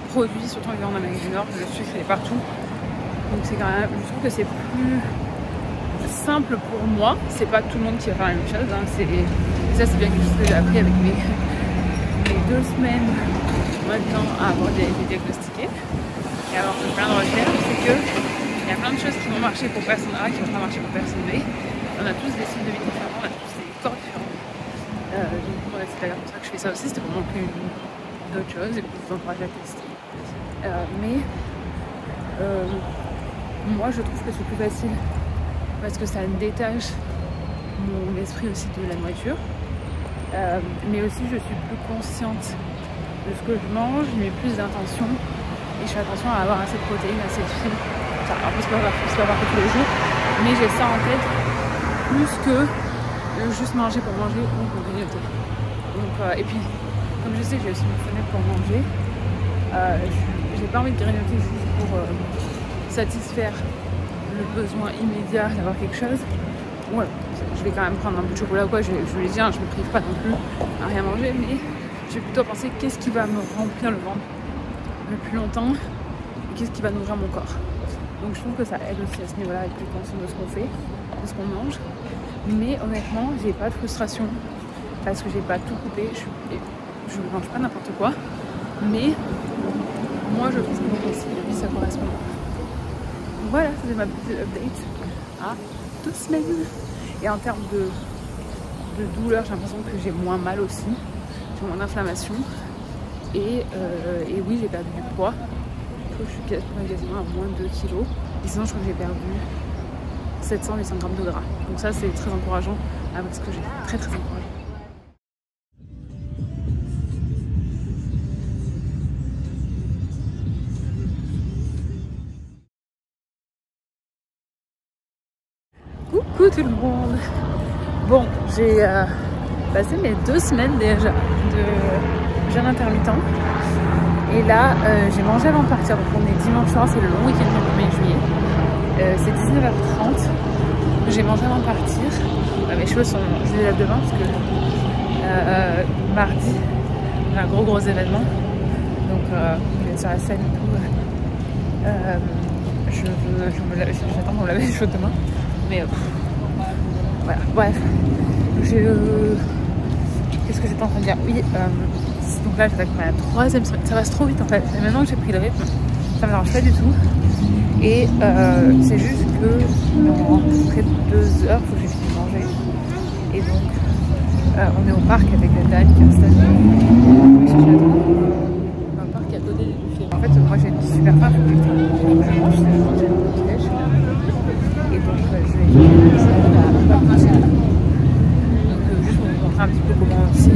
produits, surtout en Amérique du Nord, le sucre est partout. Donc c'est quand même, je trouve que c'est plus simple pour moi. C'est pas tout le monde qui va faire la même chose, hein. Ça c'est bien quelque chose que j'ai appris avec mes 2 semaines maintenant à avoir été diagnostiquée et avoir fait plein de recherches, c'est que il y a plein de choses qui vont marcher pour personne A qui vont pas marcher pour personne B. On a tous des styles de vie différents, on a tous des corps différents. Donc voilà, c'est d'ailleurs pour ça que je fais ça aussi, c'était pour montrer d'autres choses et pour vous encourager à tester. Moi je trouve que c'est plus facile parce que ça détache mon esprit aussi de la nourriture. Mais aussi je suis plus consciente de ce que je mange, je mets plus d'intention et je fais attention à avoir assez de protéines, assez de fibres. Enfin, après c'est pas avoir que tous les jours, mais j'ai ça en tête plus que juste manger pour manger ou pour grignoter. Donc, et puis comme je sais que j'ai aussi une fenêtre pour manger, j'ai pas envie de grignoter juste pour satisfaire le besoin immédiat d'avoir quelque chose. Ouais, je vais quand même prendre un bout de chocolat ou quoi, je vous l'ai dit, hein, je me prive pas non plus à rien manger, mais je vais plutôt penser qu'est-ce qui va me remplir le ventre le plus longtemps et qu'est-ce qui va nourrir mon corps. Donc je trouve que ça aide aussi à ce niveau-là, à être plus conscient de ce qu'on fait, de ce qu'on mange. Mais honnêtement, j'ai pas de frustration parce que j'ai pas tout coupé, je ne mange pas n'importe quoi. Mais moi je trouve que aussi, et puis ça correspond. Voilà, c'était ma petite update à 2 semaines. Et en termes de douleur, j'ai l'impression que j'ai moins mal aussi. J'ai moins d'inflammation. Et oui, j'ai perdu du poids. Je crois que je suis quasiment à moins de 2 kg. Et sinon, je crois que j'ai perdu 700-800 grammes de gras. Donc ça, c'est très encourageant avec ce que j'ai. Très très encourageant. Coucou tout le monde. Bon, j'ai passé mes 2 semaines déjà de jeûne intermittent. Et là, j'ai mangé avant de partir. Donc on est dimanche soir, c'est le long week-end du 1er juillet. C'est 19h30. J'ai mangé avant de partir. Mes cheveux sont... Je les lave demain parce que mardi, on a un gros événement. Donc je vais être sur la scène et tout. j'attends de me laver les cheveux demain. Mais voilà, bref. Qu'est-ce que j'étais en train de dire? Oui, donc là j'attaque ma 3e semaine. Ça passe trop vite en fait. Et maintenant que j'ai pris le rythme, ça me dérange pas du tout. Et c'est juste que dans près de 2 heures, il faut que j'ai fini de manger. Et donc, on est au parc avec la dame qui est installée. Un parc à côté du buffet. En fait, moi j'ai super faim, il faut que je mange, c'est le petit-déj. Et donc, je vais pas manger. Donc, juste pour vous montrer un petit peu comment aussi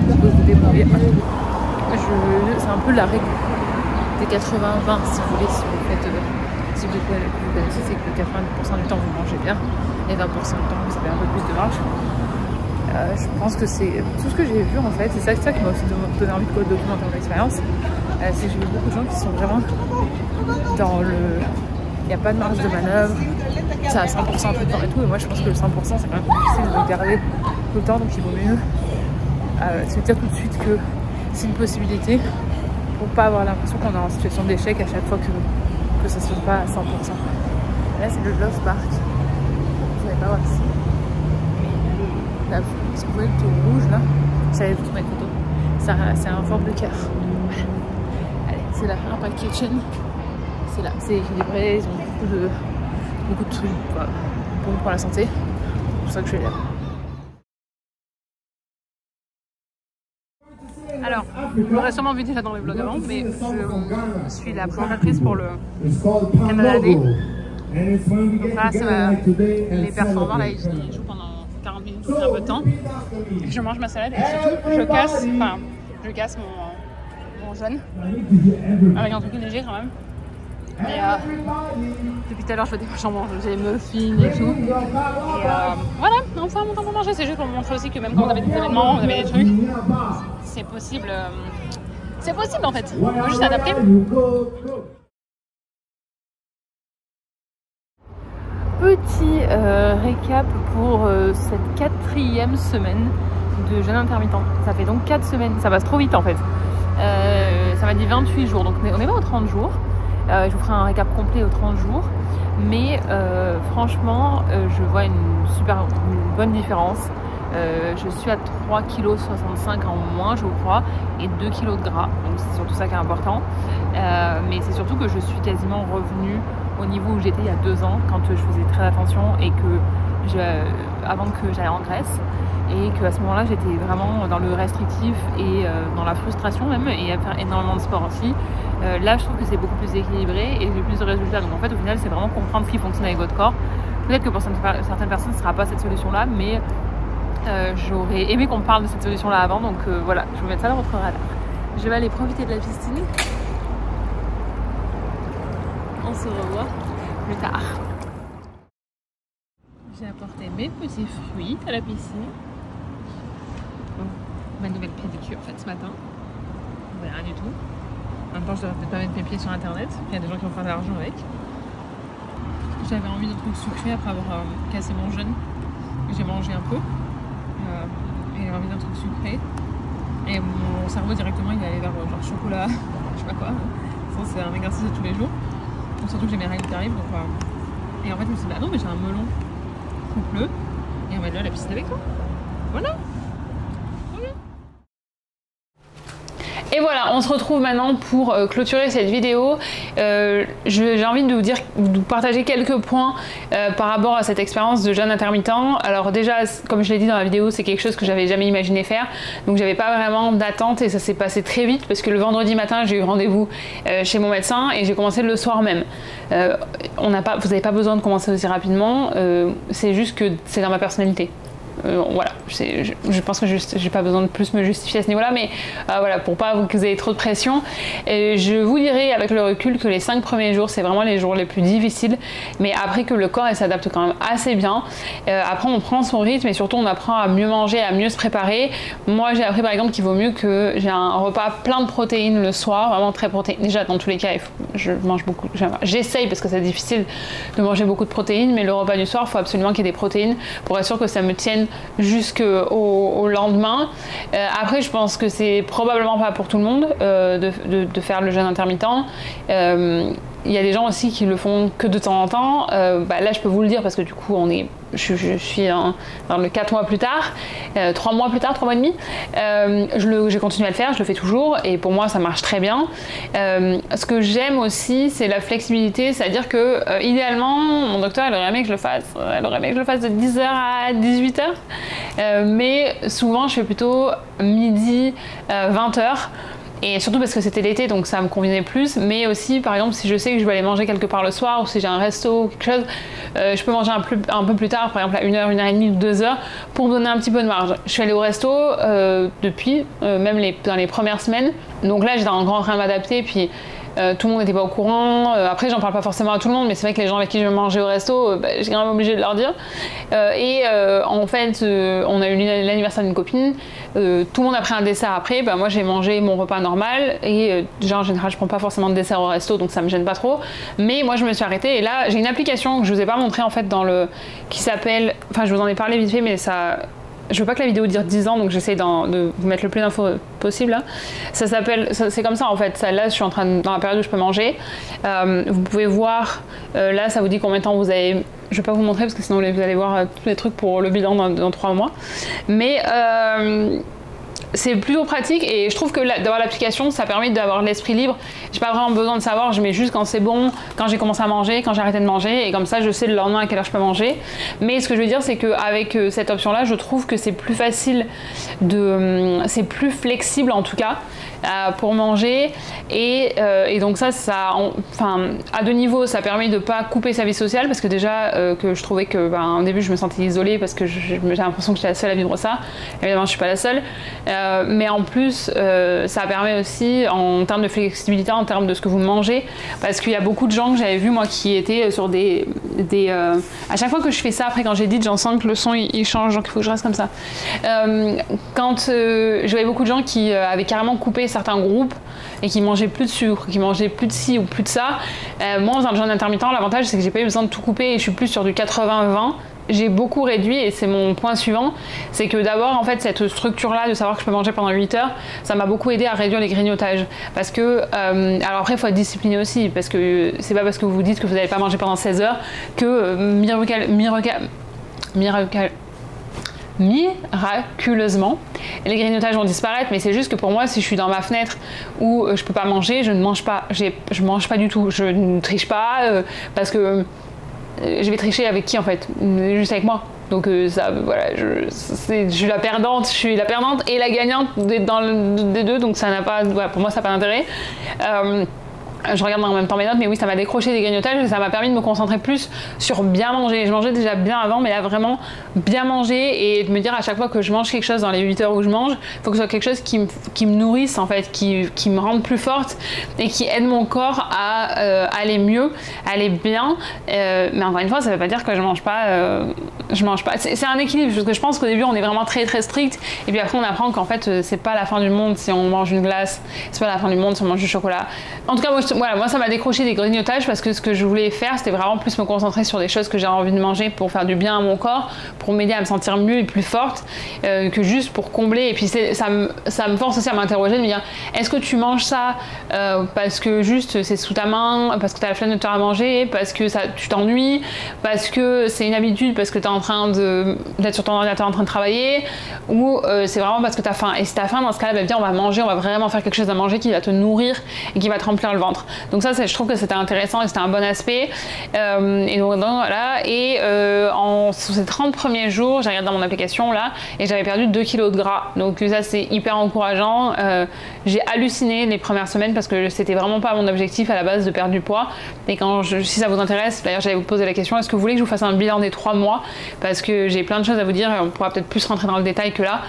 on peut vous débrouiller. C'est un peu la règle des 80-20 si vous voulez, si vous faites. Si vous connaissez, c'est que 90% du temps vous mangez bien et 20% du temps vous avez un peu plus de marge. Je pense que c'est tout ce que j'ai vu en fait, c'est ça qui m'a aussi donné envie de documenter mon expérience. C'est que j'ai vu beaucoup de gens qui sont vraiment dans le... Il n'y a pas de marge de manœuvre, c'est à 100% tout le temps et tout, et moi je pense que le 100% c'est quand même difficile de le garder tout le temps, donc il vaut mieux se dire tout de suite que c'est une possibilité pour pas avoir l'impression qu'on est en situation d'échec à chaque fois que ça ne se fait pas à 100%. Là c'est le Love Park, vous n'allez pas voir ici. Là, si vous voyez le tour rouge là, ça va vous mettre photo. C'est un forme de cœur. Voilà. Allez, c'est la Impact Kitchen. C'est là, c'est équilibré, ils ont beaucoup de trucs quoi, bon pour la santé. C'est pour ça que je vais là. Alors, vous l'aurez sûrement vu déjà dans les vlogs avant, mais je suis la présentatrice pour le Canada Day. Donc là, c'est les performers, là, ils jouent pendant 40 minutes, donc un peu de temps. Je mange ma salade et surtout, je casse mon jeûne avec un truc léger quand même. Mais depuis tout à l'heure, je fais des j'en j'ai muffins et tout. Et voilà, enfin, mon temps pour manger, c'est juste pour vous montrer aussi que même quand vous avez des événements, vous avez des trucs, c'est possible. C'est possible en fait. Il faut juste s'adapter. Petit récap pour cette 4e semaine de jeûne intermittent. Ça fait donc 4 semaines, ça passe trop vite en fait. Ça m'a dit 28 jours, donc on est pas aux 30 jours. Je vous ferai un récap complet aux 30 jours. Mais franchement, je vois une bonne différence. Je suis à 3,65 kg en moins, je crois, et 2 kg de gras. Donc c'est surtout ça qui est important. Mais c'est surtout que je suis quasiment revenue au niveau où j'étais il y a 2 ans, quand je faisais très attention et que avant que j'aille en Grèce, et qu'à ce moment-là j'étais vraiment dans le restrictif et dans la frustration même, et à faire énormément de sport aussi. Là je trouve que c'est beaucoup plus équilibré et j'ai plus de résultats. Donc en fait au final c'est vraiment comprendre ce qui fonctionne avec votre corps. Peut-être que pour certaines personnes ce ne sera pas cette solution-là, mais j'aurais aimé qu'on parle de cette solution-là avant. Donc voilà, je vais mettre ça dans votre radar. Je vais aller profiter de la piscine. On se revoit plus tard. J'ai apporté mes petits fruits à la piscine. Bon, ma nouvelle pédicure en fait ce matin. On verra rien du tout. En même temps, je devrais peut-être pas mettre mes pieds sur internet. Il y a des gens qui vont faire de l'argent avec. J'avais envie de trucs sucrés après avoir cassé mon jeûne. J'ai mangé un peu. Et j'ai envie d'un truc sucré. Et mon cerveau directement il est allé vers genre chocolat, je sais pas quoi. Ça c'est un exercice de tous les jours. Donc, surtout que j'ai mes règles qui arrivent. Donc, et en fait je me suis dit bah non mais j'ai un melon couple et on va aller à la piscine avec toi. Voilà. Et voilà, on se retrouve maintenant pour clôturer cette vidéo. J'ai envie de vous partager quelques points par rapport à cette expérience de jeûne intermittent. Alors déjà, comme je l'ai dit dans la vidéo, c'est quelque chose que j'avais jamais imaginé faire. Donc j'avais pas vraiment d'attente et ça s'est passé très vite parce que le vendredi matin, j'ai eu rendez-vous chez mon médecin et j'ai commencé le soir même. Vous n'avez pas besoin de commencer aussi rapidement, c'est juste que c'est dans ma personnalité. Voilà, je pense que j'ai pas besoin de plus me justifier à ce niveau-là, mais voilà, pour pas que vous ayez trop de pression. Je vous dirai avec le recul que les 5 premiers jours, c'est vraiment les jours les plus difficiles, mais après que le corps s'adapte quand même assez bien. Après, on prend son rythme et surtout on apprend à mieux manger, à mieux se préparer. Moi, j'ai appris par exemple qu'il vaut mieux que j'ai un repas plein de protéines le soir, vraiment très protéines. Déjà, dans tous les cas, je mange beaucoup. J'essaye parce que c'est difficile de manger beaucoup de protéines, mais le repas du soir, il faut absolument qu'il y ait des protéines pour être sûr que ça me tienne jusqu'au lendemain. Après, je pense que c'est probablement pas pour tout le monde de faire le jeûne intermittent. Il y a des gens aussi qui le font que de temps en temps. Là, je peux vous le dire parce que du coup, je suis dans le 4 mois plus tard, 3 mois plus tard, 3 mois et demi. J'ai continué à le faire, je le fais toujours et pour moi, ça marche très bien. Ce que j'aime aussi, c'est la flexibilité, c'est-à-dire que idéalement, mon docteur, elle aurait aimé que je le fasse. Elle aurait aimé que je le fasse de 10h à 18h. Mais souvent, je fais plutôt midi, 20h. Et surtout parce que c'était l'été, donc ça me convenait plus. Mais aussi, par exemple, si je sais que je vais aller manger quelque part le soir, ou si j'ai un resto ou quelque chose, je peux manger un peu plus tard, par exemple à 1h, 1h30 ou 2h, pour me donner un petit peu de marge. Je suis allée au resto depuis, même dans les premières semaines. Donc là, j'étais encore en train de m'adapter, puis tout le monde n'était pas au courant. Après, j'en parle pas forcément à tout le monde, mais c'est vrai que les gens avec qui je mangeais au resto, j'ai quand même obligé de leur dire. En fait, on a eu l'anniversaire d'une copine. Tout le monde a pris un dessert après. Moi, j'ai mangé mon repas normal. Et déjà, en général, je prends pas forcément de dessert au resto, donc ça me gêne pas trop. Mais moi, je me suis arrêtée. Et là, j'ai une application que je vous ai pas montrée en fait qui s'appelle. Enfin, je vous en ai parlé vite fait, mais ça. Je veux pas que la vidéo dure 10 ans, donc j'essaie de vous mettre le plus d'infos possible. Là. Ça s'appelle, c'est comme ça en fait. Là, je suis dans la période où je peux manger. Vous pouvez voir, là, ça vous dit combien de temps vous avez. Je vais pas vous montrer parce que sinon vous allez voir tous les trucs pour le bilan dans 3 mois. Mais c'est plutôt pratique et je trouve que d'avoir l'application, ça permet d'avoir l'esprit libre. J'ai pas vraiment besoin de savoir, je mets juste quand c'est bon, quand j'ai commencé à manger, quand j'ai arrêté de manger et comme ça je sais le lendemain à quelle heure je peux manger. Mais ce que je veux dire, c'est qu'avec cette option-là, je trouve que c'est plus facile c'est plus flexible en tout cas pour manger et donc ça à 2 niveaux, ça permet de pas couper sa vie sociale parce que déjà que je trouvais que au début je me sentais isolée parce que j'ai l'impression que j'étais la seule à vivre ça. Évidemment, je suis pas la seule. Mais en plus, ça permet aussi en termes de flexibilité, en termes de ce que vous mangez, parce qu'il y a beaucoup de gens que j'avais vu moi qui étaient sur à chaque fois que je fais ça, après quand j'édite, j'en sens que le son il change, donc il faut que je reste comme ça. Quand je voyais beaucoup de gens qui avaient carrément coupé certains groupes et qui mangeaient plus de sucre, qui mangeaient plus de ci ou plus de ça, moi en faisant le jeûne intermittent, l'avantage c'est que j'ai pas eu besoin de tout couper et je suis plus sur du 80-20. J'ai beaucoup réduit et c'est mon point suivant, c'est que d'abord en fait cette structure là de savoir que je peux manger pendant 8 heures, ça m'a beaucoup aidé à réduire les grignotages parce que alors après il faut être discipliné aussi parce que c'est pas parce que vous vous dites que vous n'allez pas manger pendant 16 heures que miraculeusement les grignotages vont disparaître, mais c'est juste que pour moi si je suis dans ma fenêtre où je peux pas manger, je ne mange pas, je mange pas du tout, je ne triche pas parce que je vais tricher avec qui en fait? Juste avec moi. Donc ça, voilà, je suis la perdante et la gagnante des deux, donc ça n'a pas, voilà, pour moi ça n'a pas d'intérêt. Je regarde en même temps mes notes, mais oui, ça m'a décroché des grignotages et ça m'a permis de me concentrer plus sur bien manger. Je mangeais déjà bien avant, mais là vraiment bien manger et de me dire à chaque fois que je mange quelque chose dans les 8 heures où je mange, il faut que ce soit quelque chose qui me nourrisse en fait, qui me rende plus forte et qui aide mon corps à aller mieux, à aller bien. Mais encore une fois, ça ne veut pas dire que je mange pas. C'est un équilibre parce que je pense qu'au début on est vraiment très très strict et puis après on apprend qu'en fait c'est pas la fin du monde si on mange une glace, c'est pas la fin du monde si on mange du chocolat. En tout cas, moi ça m'a décroché des grignotages parce que ce que je voulais faire c'était vraiment plus me concentrer sur des choses que j'ai envie de manger pour faire du bien à mon corps, pour m'aider à me sentir mieux et plus forte que juste pour combler. Et puis ça me force aussi à m'interroger, de me dire est-ce que tu manges ça parce que juste c'est sous ta main, parce que tu as la flemme de te faire à manger, parce que tu t'ennuies, parce que c'est une habitude, parce que tu es en train d'être sur ton ordinateur en train de travailler, ou c'est vraiment parce que tu as faim. Et si tu as faim, dans ce cas-là, viens, on va manger, on va vraiment faire quelque chose à manger qui va te nourrir et qui va te remplir le ventre. Donc ça, je trouve que c'était intéressant et c'était un bon aspect. Et donc voilà. Et sur ces 30 premiers jours, j'ai regardé dans mon application là, et j'avais perdu 2 kilos de gras. Donc ça, c'est hyper encourageant. J'ai halluciné les premières semaines parce que c'était vraiment pas mon objectif à la base de perdre du poids. Et si ça vous intéresse, d'ailleurs, j'allais vous poser la question, est-ce que vous voulez que je vous fasse un bilan des 3 mois? Parce que j'ai plein de choses à vous dire et on pourra peut-être plus rentrer dans le détail que là.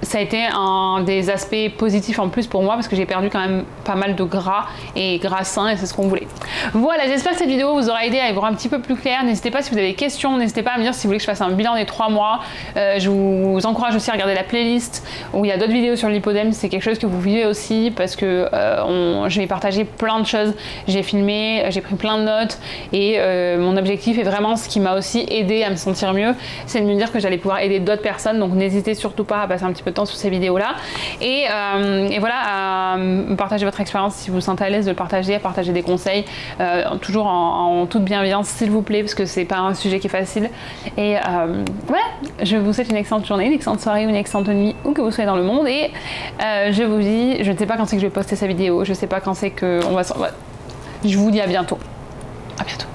Ça a été un des aspects positifs en plus pour moi parce que j'ai perdu quand même même pas mal de gras et gras sain et c'est ce qu'on voulait. Voilà, j'espère que cette vidéo vous aura aidé à y voir un petit peu plus clair. N'hésitez pas si vous avez des questions, n'hésitez pas à me dire si vous voulez que je fasse un bilan des 3 mois. Je vous encourage aussi à regarder la playlist où il y a d'autres vidéos sur l'hypodème, c'est quelque chose que vous vivez aussi parce que je vais partager plein de choses. J'ai filmé, j'ai pris plein de notes et mon objectif est vraiment ce qui m'a aussi aidé à me sentir mieux, c'est de me dire que j'allais pouvoir aider d'autres personnes, donc n'hésitez surtout pas à passer un petit peu de temps sur ces vidéos là et voilà, à me partager votre expérience si vous vous sentez à l'aise de le partager, à partager des conseils, toujours en toute bienveillance s'il vous plaît, parce que c'est pas un sujet qui est facile. Et voilà, je vous souhaite une excellente journée, une excellente soirée ou une excellente nuit où que vous soyez dans le monde et je vous dis, je ne sais pas quand c'est que je vais poster cette vidéo, je sais pas quand c'est que on va... Je vous dis à bientôt. À bientôt.